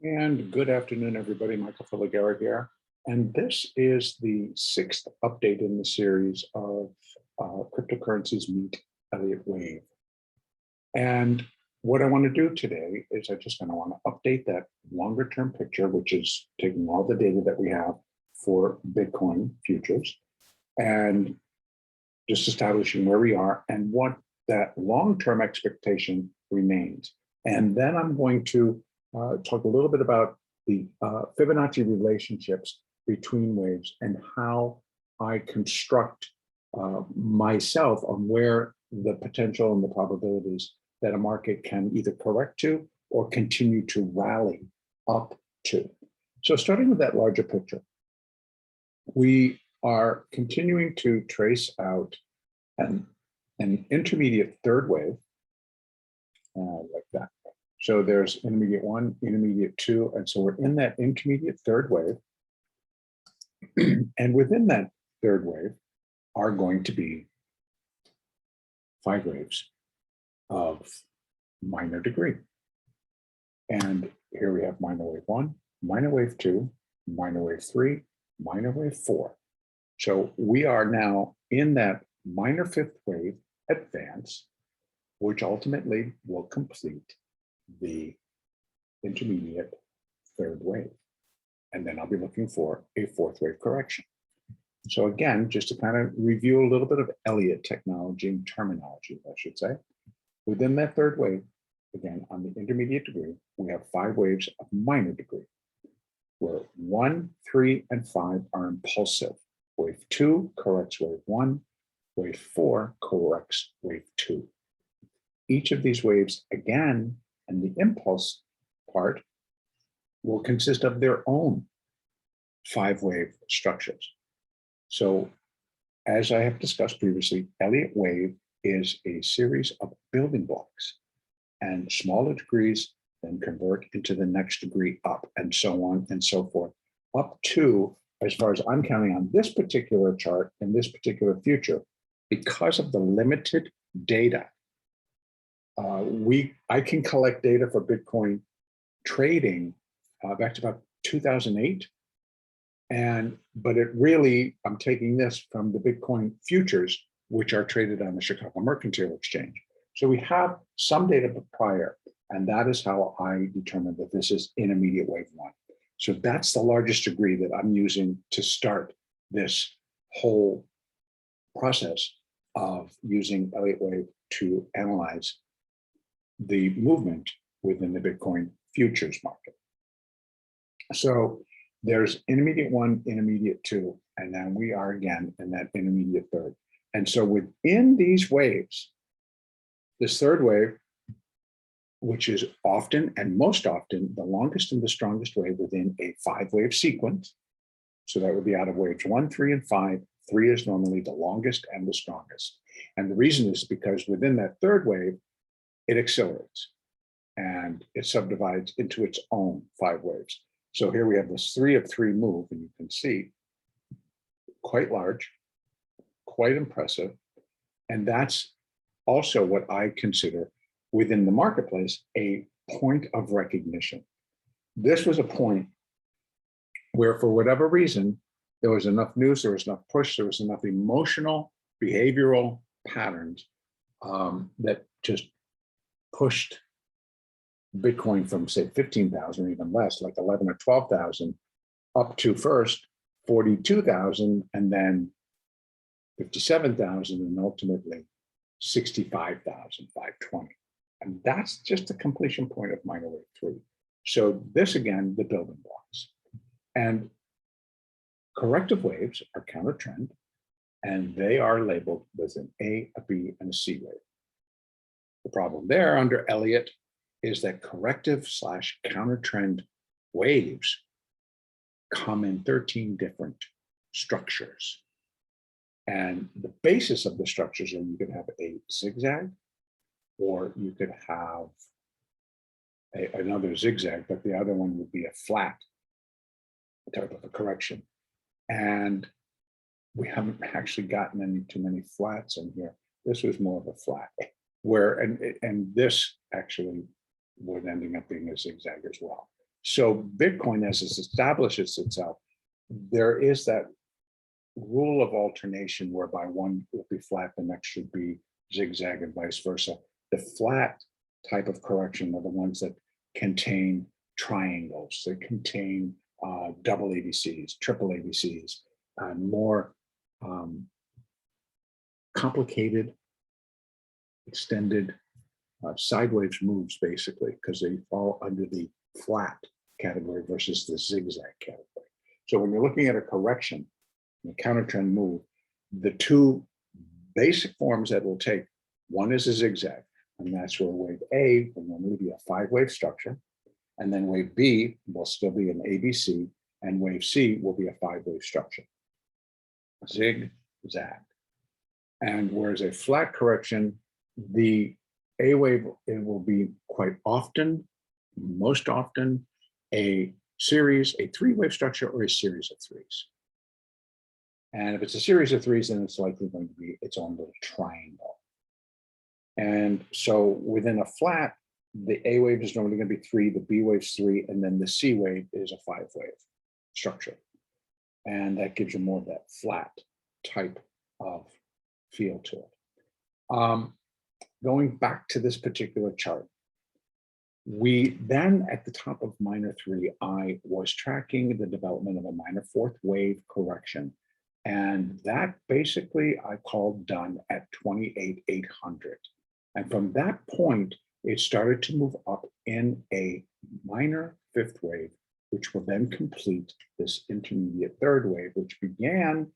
And good afternoon, everybody. Michael Filighera here. And this is the sixth update in the series of cryptocurrencies meet Elliott wave. And what I want to do today is I just want to update that longer term picture, which is taking all the data that we have for Bitcoin futures and just establishing where we are and what that long-term expectation remains. And then I'm going to talk a little bit about the Fibonacci relationships between waves and how I construct myself on where the potential and the probabilities that a market can either correct to or continue to rally up to. So starting with that larger picture, we are continuing to trace out an intermediate third wave like that. So there's intermediate one, intermediate two, and so we're in that intermediate third wave. And within that third wave are going to be 5 waves of minor degree. And here we have minor wave 1, minor wave 2, minor wave 3, minor wave 4. So we are now in that minor 5th wave advance, which ultimately will complete the intermediate third wave. And then I'll be looking for a 4th wave correction. So again, just to kind of review a little bit of Elliott technology and terminology, I should say. Within that third wave, again, on the intermediate degree, we have 5 waves of minor degree, where 1, 3, and 5 are impulsive. Wave 2 corrects wave 1, wave 4 corrects wave 2. Each of these waves, again, and the impulse part will consist of their own 5-wave structures. So as I have discussed previously, Elliott wave is a series of building blocks, and smaller degrees then convert into the next degree up, and so on and so forth, up to, as far as I'm counting on this particular chart in this particular future, because of the limited data, I can collect data for Bitcoin trading back to about 2008. But it really, I'm taking this from the Bitcoin futures, which are traded on the Chicago Mercantile Exchange. So we have some data prior, and that is how I determined that this is intermediate wave 1. So that's the largest degree that I'm using to start this whole process of using Elliott wave to analyze the movement within the Bitcoin futures market. So there's intermediate 1, intermediate 2, and then we are again in that intermediate third. And so within these waves, this third wave, which is often and most often the longest and the strongest wave within a 5-wave sequence. So that would be out of waves 1, 3, and 5. 3 is normally the longest and the strongest. And the reason is because within that third wave, it accelerates and it subdivides into its own 5 waves. So here we have this 3 of 3 move, and you can see quite large, quite impressive. And that's also what I consider within the marketplace a point of recognition. This was a point where, for whatever reason, there was enough news, there was enough push, there was enough emotional, behavioral patterns that just pushed Bitcoin from, say, 15,000 or even less, like 11 or 12,000, up to first 42,000, and then 57,000, and ultimately 65,520. And that's just the completion point of minor wave 3. So this, again, the building blocks. And corrective waves are counter trend, and they are labeled with an A, a B, and a C wave. The problem there under Elliott is that corrective / counter trend waves come in 13 different structures. And the basis of the structures are you could have a zigzag, or you could have another zigzag, but the other one would be a flat type of a correction. And we haven't actually gotten too many flats in here. This was more of a flat, where and this actually would ending up being a zigzag as well. So Bitcoin, as it establishes itself, there is that rule of alternation whereby one will be flat, the next should be zigzag, and vice versa. The flat type of correction are the ones that contain triangles, they contain double ABCs, triple ABCs, more complicated, extended sideways moves, basically, because they fall under the flat category versus the zigzag category. So when you're looking at a correction, a counter trend move, the two basic forms that will take, one is a zigzag, and that's where wave A will normally be a 5-wave structure, and then wave B will still be an ABC, and wave C will be a 5-wave structure. Zigzag. And whereas a flat correction, the A wave, it will be quite often, most often, a series, a 3-wave structure or a series of threes. And if it's a series of threes, then it's likely going to be its own little triangle. And so within a flat, the A wave is normally going to be 3, the B wave is 3, and then the C wave is a 5-wave structure. And that gives you more of that flat type of feel to it. Going back to this particular chart, we then at the top of minor 3, I was tracking the development of a minor 4th wave correction. And that basically I called done at 28,800. And from that point, it started to move up in a minor 5th wave, which will then complete this intermediate 3rd wave, which began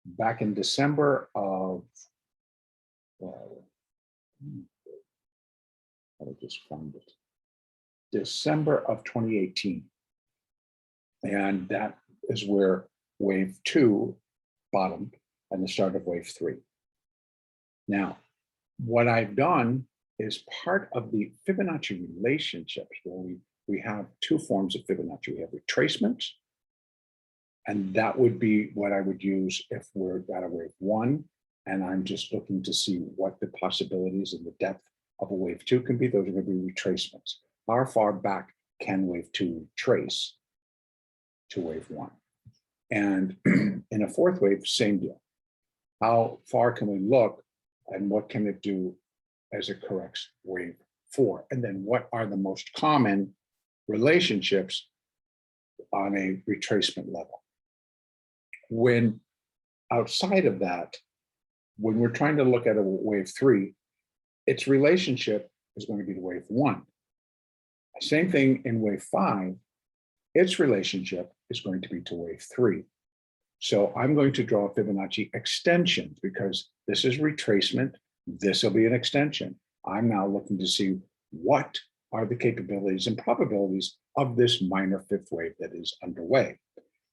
back in December of, I just found it, December of 2018. And that is where wave 2 bottomed and the start of wave 3. Now, what I've done is part of the Fibonacci relationships, where we have 2 forms of Fibonacci. We have retracements, and that would be what I would use if we're at a wave 1, and I'm just looking to see what the possibilities and the depth of a wave 2 can be. Those are going to be retracements. How far back can wave 2 retrace to wave 1? And in a 4th wave, same deal. How far can we look, and what can it do as it corrects wave 4? And then what are the most common relationships on a retracement level? When outside of that, when we're trying to look at a wave 3, its relationship is going to be to wave 1. Same thing in wave 5, its relationship is going to be to wave 3. So I'm going to draw Fibonacci extensions because this is retracement. This will be an extension. I'm now looking to see what are the capabilities and probabilities of this minor 5th wave that is underway.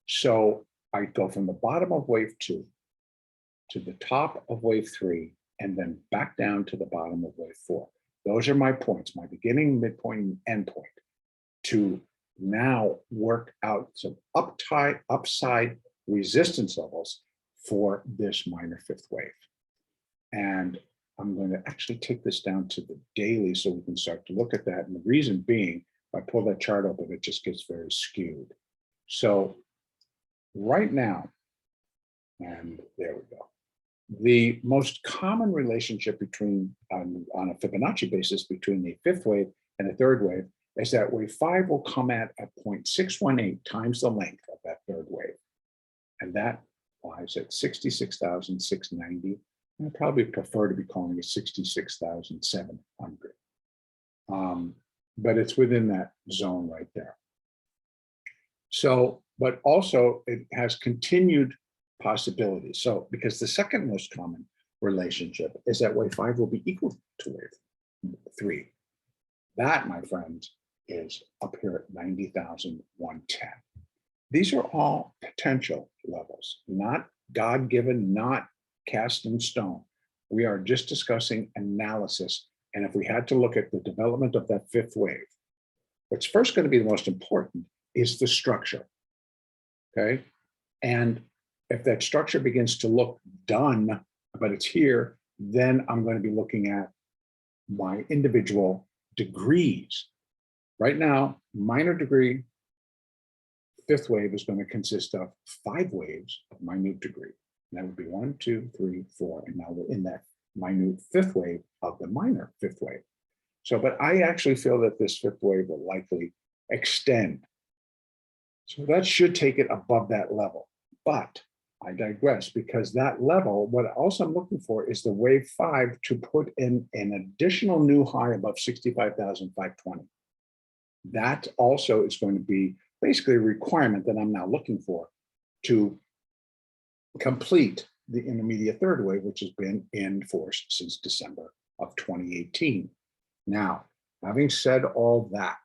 So I go from the bottom of wave 2 to the top of wave 3, and then back down to the bottom of wave 4. Those are my points, my beginning, midpoint, and end point, to now work out some upside resistance levels for this minor 5th wave. And I'm going to actually take this down to the daily so we can start to look at that. And the reason being, if I pull that chart open, it just gets very skewed. So right now, and there we go. The most common relationship between, on a Fibonacci basis, between the 5th wave and the 3rd wave is that wave 5 will come at 0.618 times the length of that 3rd wave. And that lies at 66,690. I probably prefer to be calling it 66,700. But it's within that zone right there. So, but also it has continued possibilities. So, because the second most common relationship is that wave 5 will be equal to wave 3. That, my friends, is up here at 90,110. These are all potential levels, not God-given, not cast in stone. We are just discussing analysis. And if we had to look at the development of that 5th wave, what's first going to be the most important is the structure, okay? And if that structure begins to look done, but it's here, then I'm going to be looking at my individual degrees Right now, minor degree fifth wave is going to consist of 5 waves of minute degree. And that would be 1, 2, 3, 4. And now we're in that minute fifth wave of the minor fifth wave. So, but I actually feel that this fifth wave will likely extend. So that should take it above that level. But I digress, because that level, what also I'm looking for is the wave 5 to put in an additional new high above 65,520. That also is going to be basically a requirement that I'm now looking for to complete the intermediate third wave, which has been in force since December of 2018. Now, having said all that,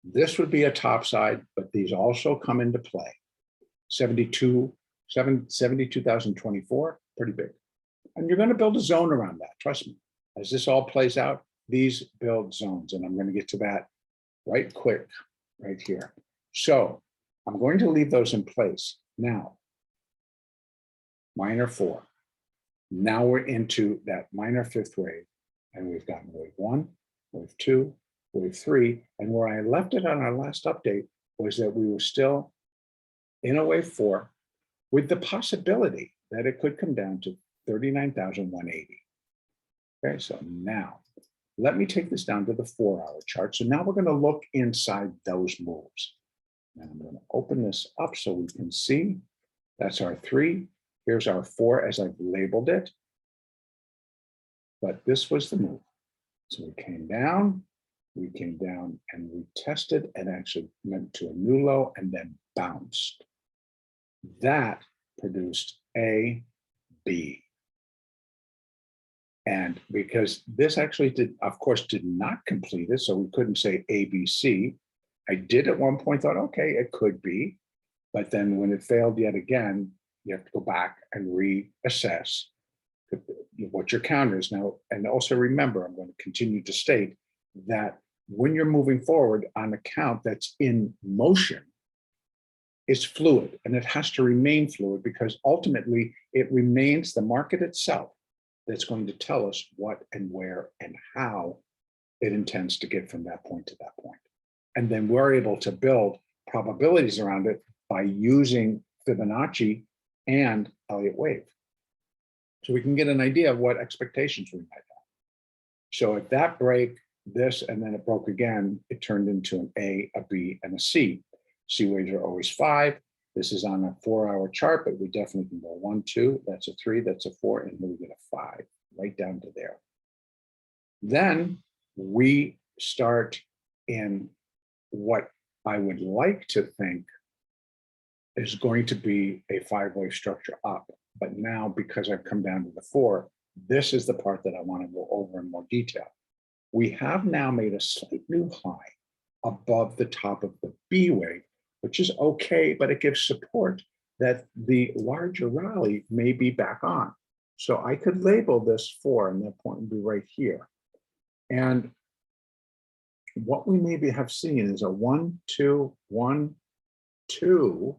this would be a top side, but these also come into play. 72,024, pretty big. And you're going to build a zone around that, trust me. As this all plays out, these build zones, and I'm going to get to that right quick, right here. So I'm going to leave those in place. Now, minor 4. Now we're into that minor fifth wave, and we've gotten wave 1, wave 2, wave 3, and where I left it on our last update was that we were still in a wave 4 with the possibility that it could come down to 39,180. Okay, so now let me take this down to the 4-hour chart. So now we're going to look inside those moves. And I'm going to open this up so we can see. That's our 3. Here's our 4 as I've labeled it. But this was the move. So we came down and we tested and actually went to a new low and then bounced. That produced A, B. And because this actually did, of course, did not complete it, so we couldn't say A, B, C. I did at one point thought, okay, it could be. But then when it failed yet again, you have to go back and reassess what your counter is now. And also remember, I'm going to continue to state that when you're moving forward on a count that's in motion, it's fluid, and it has to remain fluid because ultimately it remains the market itself that's going to tell us what and where and how it intends to get from that point to that point. And then we're able to build probabilities around it by using Fibonacci and Elliott wave. So we can get an idea of what expectations we might have. So at that break, this, and then it broke again, it turned into an A, a B, and a C. C waves are always 5. This is on a 4-hour chart, but we definitely can go 1, 2, that's a 3, that's a 4, and then we get a 5, right down to there. Then we start in what I would like to think is going to be a 5-wave structure up. But now, because I've come down to the 4, this is the part that I want to go over in more detail. We have now made a slight new high above the top of the B wave, which is okay, but it gives support that the larger rally may be back on. So I could label this 4, and that point would be right here. And what we maybe have seen is a 1, 2, 1, 2,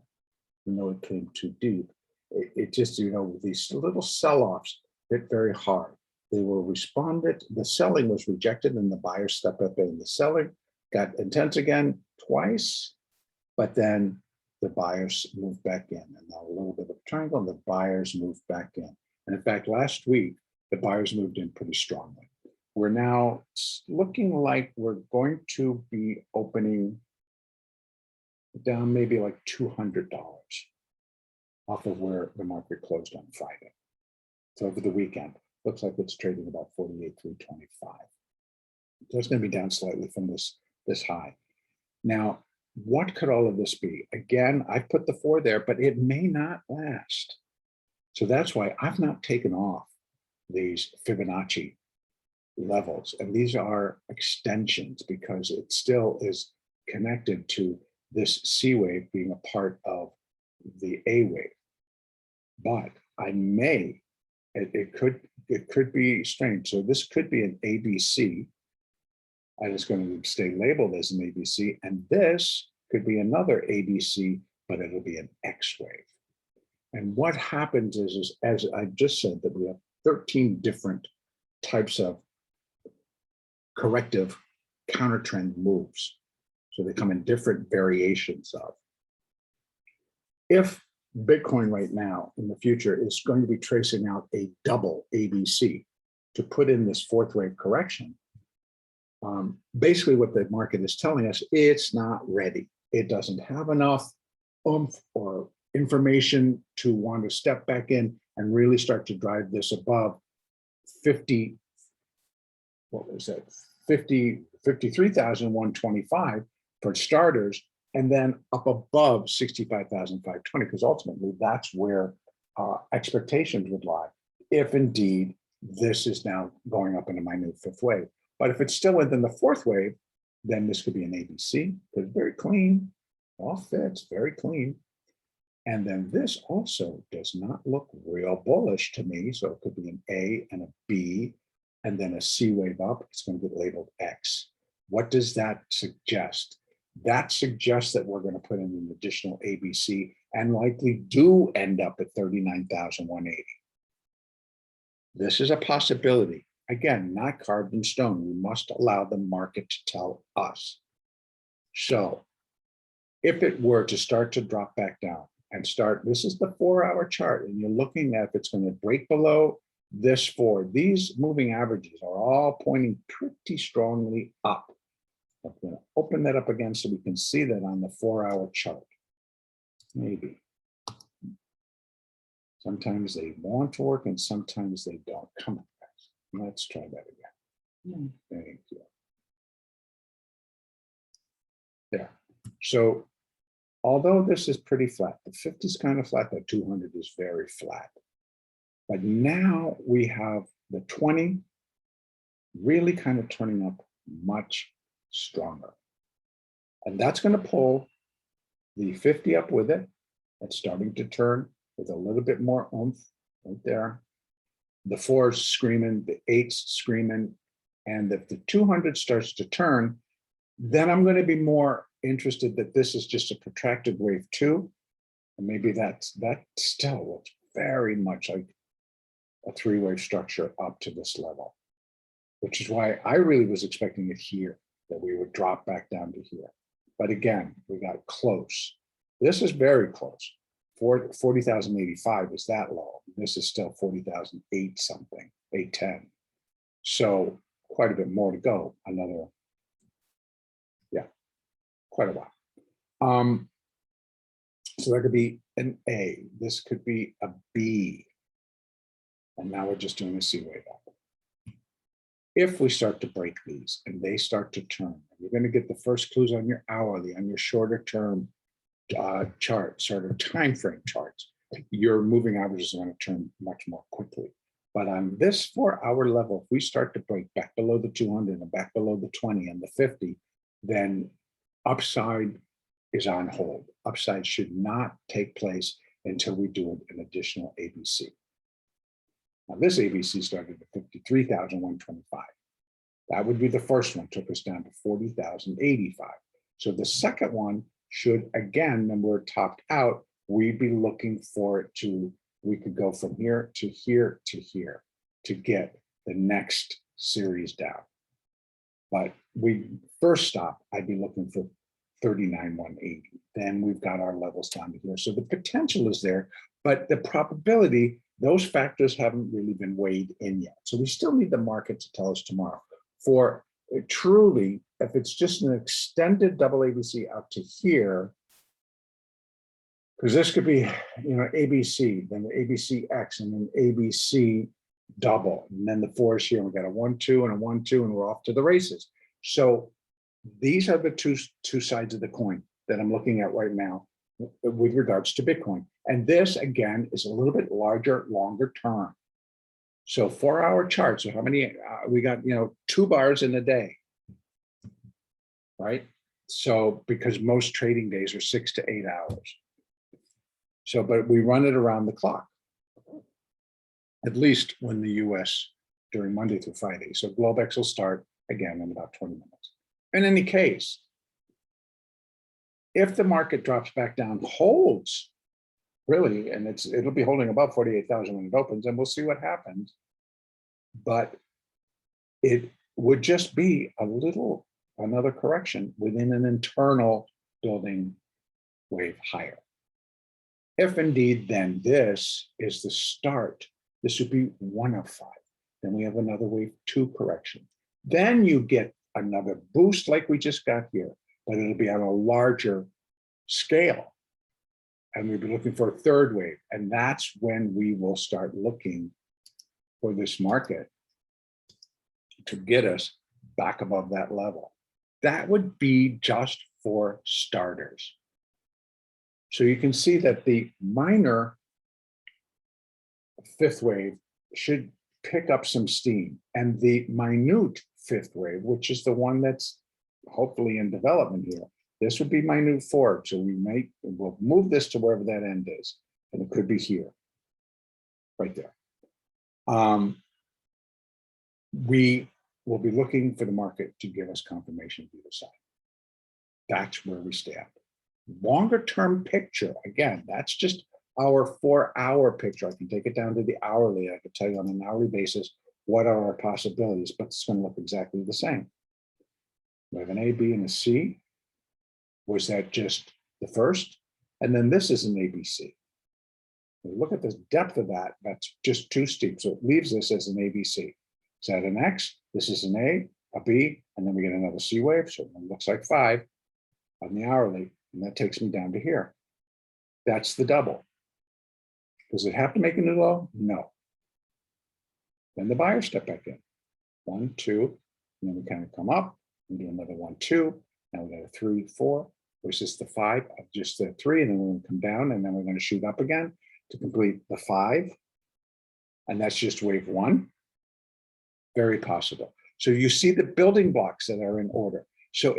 even though it came too deep. It just, you know, these little sell-offs hit very hard. They were responded, the selling was rejected, and the buyers stepped up in. The selling got intense again twice, but then the buyers moved back in. And now a little bit of a triangle, and the buyers moved back in. And in fact, last week, the buyers moved in pretty strongly. We're now looking like we're going to be opening down maybe like $200 off of where the market closed on Friday. So over the weekend, looks like it's trading about 48,325. So it's going to be down slightly from this high. Now, what could all of this be? Again, I put the 4 there, but it may not last. So that's why I've not taken off these Fibonacci levels. And these are extensions because it still is connected to this C wave being a part of the A wave. But I may, it could be strange. So this could be an ABC. And it's going to stay labeled as an ABC. And this could be another ABC, but it'll be an X wave. And what happens is as I just said, that we have 13 different types of corrective counter trend moves. So they come in different variations of. If Bitcoin right now in the future is going to be tracing out a double ABC to put in this fourth wave correction, basically what the market is telling us, it's not ready. It doesn't have enough oomph or information to want to step back in and really start to drive this above 50, what was that, 53,125 for starters, and then up above 65,520, because ultimately that's where expectations would lie, if indeed this is now going up in a minute fifth wave. But if it's still within the fourth wave, then this could be an ABC. It's very clean, all fits, very clean. And then this also does not look real bullish to me. So it could be an A and a B, and then a C wave up. It's going to get labeled X. What does that suggest? That suggests that we're going to put in an additional ABC and likely do end up at 39,180. This is a possibility. Again, not carved in stone. We must allow the market to tell us. So if it were to start to drop back down and start, this is the 4-hour chart, and you're looking at if it's going to break below this 4. These moving averages are all pointing pretty strongly up. I'm going to open that up again so we can see that on the 4-hour chart. Maybe. Sometimes they want to work and sometimes they don't. Come on, guys. Let's try that again. Thank you. There. So although this is pretty flat, the 50 is kind of flat, the 200 is very flat. But now we have the 20 really kind of turning up much stronger. And that's going to pull the 50 up with it. It's starting to turn with a little bit more oomph right there. The 4's screaming, the 8's screaming. And if the 200 starts to turn, then I'm going to be more interested that this is just a protracted wave 2. And maybe that still looks very much like a 3-wave structure up to this level, which is why I really was expecting it here, that we would drop back down to here. But again, we got close. This is very close. 40,085 is that low. This is still 40,008 something, 810. So quite a bit more to go. Another, yeah, quite a while. So that could be an A. This could be a B. And now we're just doing a C wave up. If we start to break these and they start to turn, you're going to get the first clues on your hourly, on your shorter term chart, sort of time frame charts. Your moving averages are going to turn much more quickly. But on this 4-hour level, if we start to break back below the 200 and back below the 20 and the 50, then upside is on hold. Upside should not take place until we do an additional ABC. Now this ABC started at 53,125. That would be the first one, took us down to 40,085. So the second one should, again, when we're topped out, we'd be looking for it to, we could go from here to here to here to get the next series down. But we first stop, I'd be looking for 39,180. Then we've got our levels down to here. So the potential is there, but the probability, those factors haven't really been weighed in yet. So we still need the market to tell us tomorrow. For truly, if it's just an extended double ABC out to here, because this could be, you know, ABC, then ABCX, and then ABC double, and then the 4 is here, and we got a 1, 2, and a 1, 2, and we're off to the races. So these are the two sides of the coin that I'm looking at right now with regards to Bitcoin. And this, again, is a little bit larger, longer term. So 4-hour chart. So how many, we got, you know, 2 bars in a day, right? So because most trading days are 6 to 8 hours. So, but we run it around the clock, at least when the US during Monday through Friday. So Globex will start again in about 20 minutes. In any case, if the market drops back down, holds really, and it'll be holding above 48,000 when it opens, and we'll see what happens. But it would just be a little another correction within an internal building wave higher. If indeed, then this is the start. This would be 1 of 5. Then we have another wave 2 correction. Then you get another boost like we just got here, but it'll be on a larger scale. And we'll be looking for a third wave. And that's when we will start looking for this market to get us back above that level. That would be just for starters. So you can see that the minor fifth wave should pick up some steam, and the minute fifth wave, which is the one that's hopefully in development here, this would be minute 4. So we'll move this to wherever that end is, and it could be here, right there. We will be looking for the market to give us confirmation to the side. That's where we stand. Longer term picture, again, that's just our 4-hour picture. I can take it down to the hourly. I can tell you on an hourly basis what are our possibilities, but it's going to look exactly the same. We have an A, B, and a C. Was that just the first? And then this is an ABC. Look at the depth of that. That's just too steep. So it leaves this as an ABC. Is that an X? This is an A, a B, and then we get another C wave. So it looks like 5 on the hourly. And that takes me down to here. That's the double. Does it have to make a new low? No. Then the buyers step back in. 1, 2, and then we kind of come up and do another 1, 2. Now we got a 3, 4. Where's this the 5? Just the 3, and then we're going to come down, and then we're going to shoot up again to complete the 5. And that's just wave 1. Very possible. So you see the building blocks that are in order. So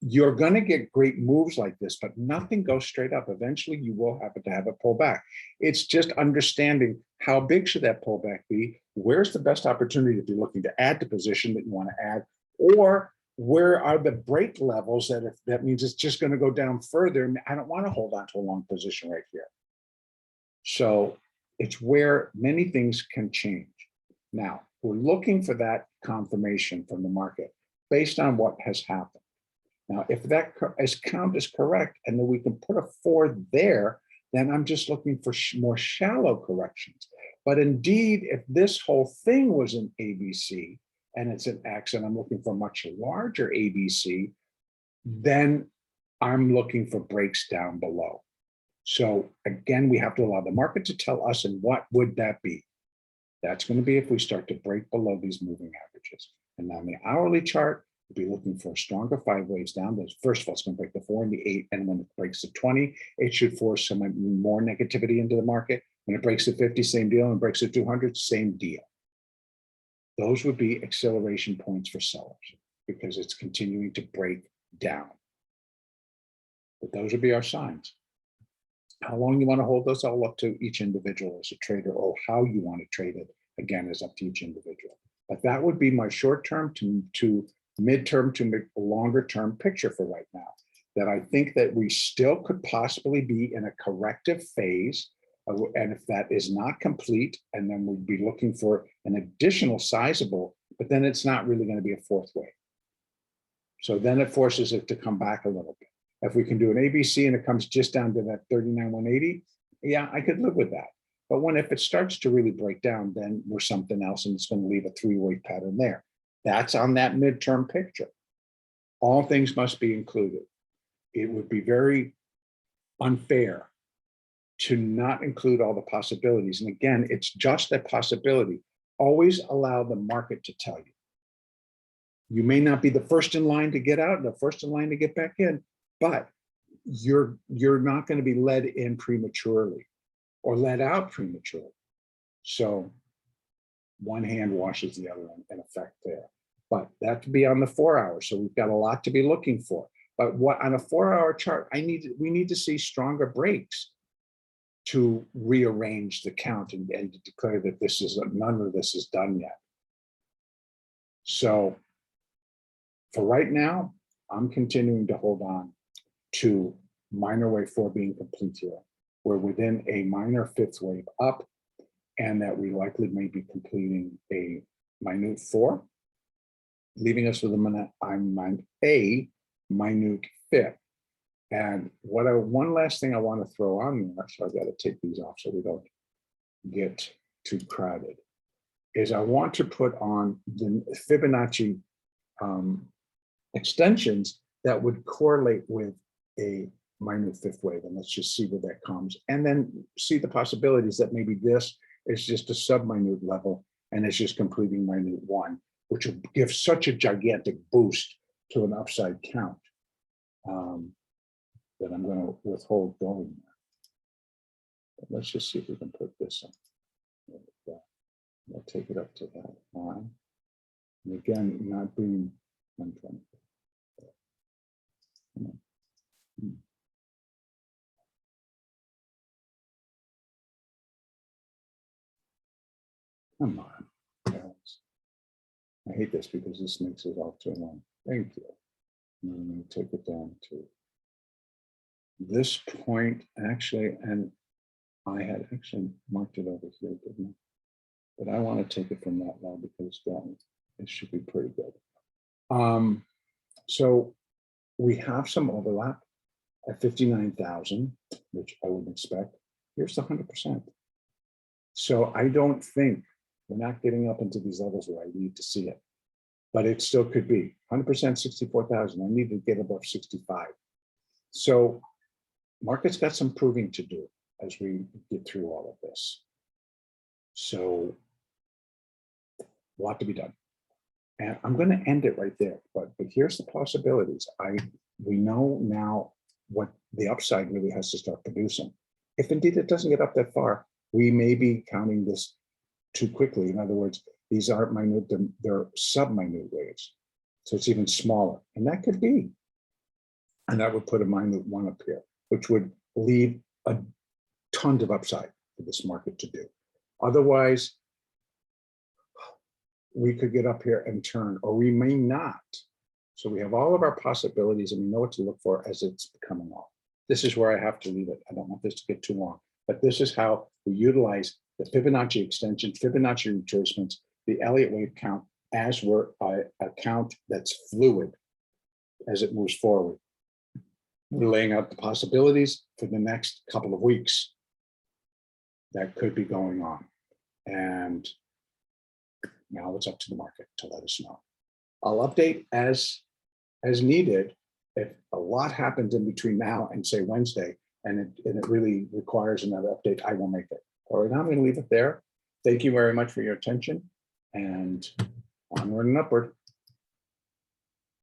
you're going to get great moves like this, but nothing goes straight up. Eventually, you will have a pullback. It's just understanding how big should that pullback be? Where's the best opportunity if you're looking to add to position that you want to add? Or where are the break levels that if that means it's just going to go down further, and I don't want to hold on to a long position right here. So it's where many things can change. Now, we're looking for that confirmation from the market based on what has happened. Now, if that count is correct and then we can put a 4 there, then I'm just looking for more shallow corrections. But indeed, if this whole thing was an ABC and it's an X and I'm looking for much larger ABC, then I'm looking for breaks down below. So again, we have to allow the market to tell us, and what would that be? That's going to be if we start to break below these moving averages. And on the hourly chart, we'll be looking for a stronger 5 waves down. First of all, it's going to break the 4 and the 8. And when it breaks the 20, it should force some more negativity into the market. When it breaks the 50, same deal. And breaks the 200, same deal. Those would be acceleration points for sellers because it's continuing to break down. But those would be our signs. How long you want to hold those, all up to each individual as a trader, or how you want to trade it, again, is up to each individual. But that would be my short-term to mid-term to longer-term picture for right now, that I think that we still could possibly be in a corrective phase. And if that is not complete, and then we'd be looking for an additional sizable, but then it's not really going to be a 4th wave. So then it forces it to come back a little bit. If we can do an ABC and it comes just down to that 39,180, yeah, I could live with that. But if it starts to really break down, then we're something else, and it's going to leave a 3-wave pattern there. That's on that midterm picture. All things must be included. It would be very unfair to not include all the possibilities. And again, it's just a possibility. Always allow the market to tell you. You may not be the first in line to get out, the first in line to get back in, but you're not going to be led in prematurely or let out prematurely. So one hand washes the other in effect there. But that could be on the 4 hours. So we've got a lot to be looking for. But what on a 4-hour chart, we need to see stronger breaks to rearrange the count and to declare that none of this is done yet. So for right now, I'm continuing to hold on to minor wave 4 being complete here. We're within a minor 5th wave up, and that we likely may be completing a minute 4. leaving us with a minute fit. And one last thing I want to throw on there, so I've got to take these off so we don't get too crowded, is I want to put on the Fibonacci extensions that would correlate with a minute fifth wave. And let's just see where that comes. And then see the possibilities that maybe this is just a sub-minute level and it's just completing minute one, which will give such a gigantic boost to an upside count that I'm going to withhold going there. But let's just see if we can put this on. We'll take it up to that line. And again, not being 120. Come on, guys. I hate this because this makes it all too long. Thank you. And I'm going to take it down to this point, actually, and I had actually marked it over here, didn't I? But I want to take it from that now because it should be pretty good. So we have some overlap at 59,000, which I would expect. Here's the 100%. So I don't think we're not getting up into these levels where I need to see it, but it still could be 100%, 64,000. I need to get above 65. So market's got some proving to do as we get through all of this. So a lot to be done. And I'm going to end it right there, but here's the possibilities. We know now what the upside really has to start producing. If indeed it doesn't get up that far, we may be counting this too quickly. In other words, these aren't minute, they're sub-minute waves. So it's even smaller, and that could be. And that would put a minute one up here, which would leave a ton of upside for this market to do. Otherwise, we could get up here and turn, or we may not. So we have all of our possibilities and we know what to look for as it's coming off. This is where I have to leave it. I don't want this to get too long, but this is how we utilize the Fibonacci extension, Fibonacci retracements, the Elliott wave count as we're a count that's fluid as it moves forward. We're laying out the possibilities for the next couple of weeks that could be going on. And now it's up to the market to let us know. I'll update as needed. If a lot happens in between now and say Wednesday, and it really requires another update, I will make it. All right, now I'm going to leave it there. Thank you very much for your attention, and onward and upward.